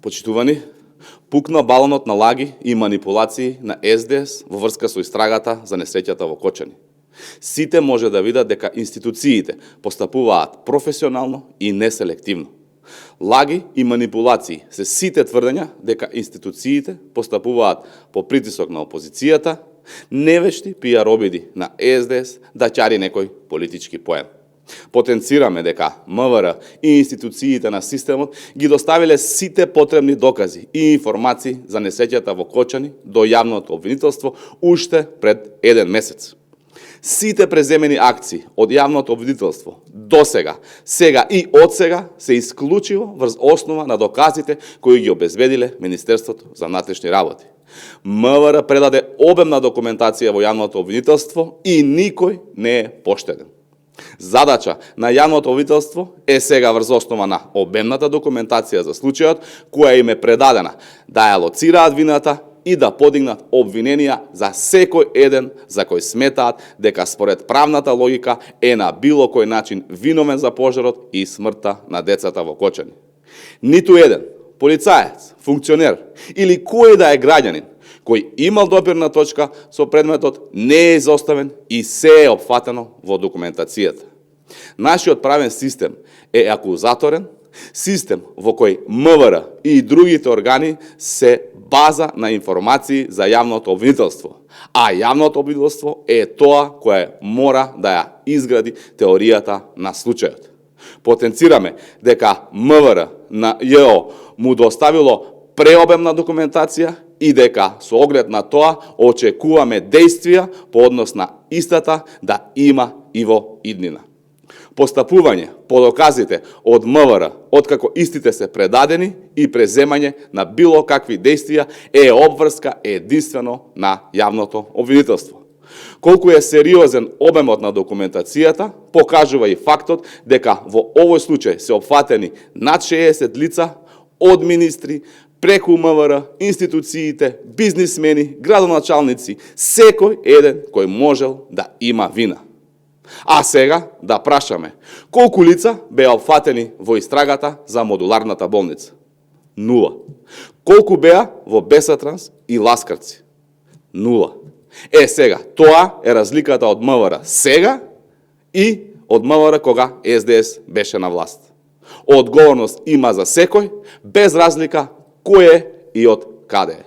Почитувани, пукна балонот на лаги и манипулации на СДС во врска со истрагата за несреќата во Кочани. Сите може да видат дека институциите постапуваат професионално и неселективно. Лаги и манипулации се сите тврдења дека институциите постапуваат по притисок на опозицијата, невешти пиар обиди на СДС да ќари некој политички поен. Потенцираме дека МВР и институциите на системот ги доставиле сите потребни докази и информации за несреќата во Кочани до јавното обвинителство уште пред 1 месец. Сите преземени акции од јавното обвинителство до сега и од сега се исклучиво врз основа на доказите кои ги обезбедиле Министерството за внатрешни работи. МВР предаде обемна документација во јавното обвинителство и никој не е поштеден. Задача на јавното обвинителство е сега врз основа на обемната документација за случајот, која им е предадена, да ја лоцираат вината и да подигнат обвиненија за секој еден за кој сметаат дека според правната логика е на било кој начин виновен за пожарот и смртта на децата во Кочани. Ниту еден полицаец, функционер или кој да е граѓанин кој имал допирна точка со предметот не е изоставен и се е опфатено во документацијата. Нашиот правен систем е акузаторен, систем во кој МВР и другите органи се база на информации за јавното обвинителство, а јавното обвинителство е тоа кое мора да ја изгради теоријата на случајот. Потенцираме дека МВР на ЈО му доставило преобемна документација и дека со оглед на тоа очекуваме действија по однос на истата да има и во иднина. Постапување по доказите од МВР, откако истите се предадени и преземање на било какви действија е обврска единствено на јавното обвинителство. Колку е сериозен обемот на документацијата, покажува и фактот дека во овој случај се опфатени над 60 лица од министри, преку МВР, институциите, бизнисмени, градоначалници, секој еден кој можел да има вина. А сега да прашаме, колку лица беа опфатени во истрагата за модуларната болница? 0. Колку беа во Бесатранс и Ласкарци? 0. Сега, тоа е разликата од МВР сега и од МВР кога СДС беше на власт. Одговорност има за секој, без разлика кој е и од каде е.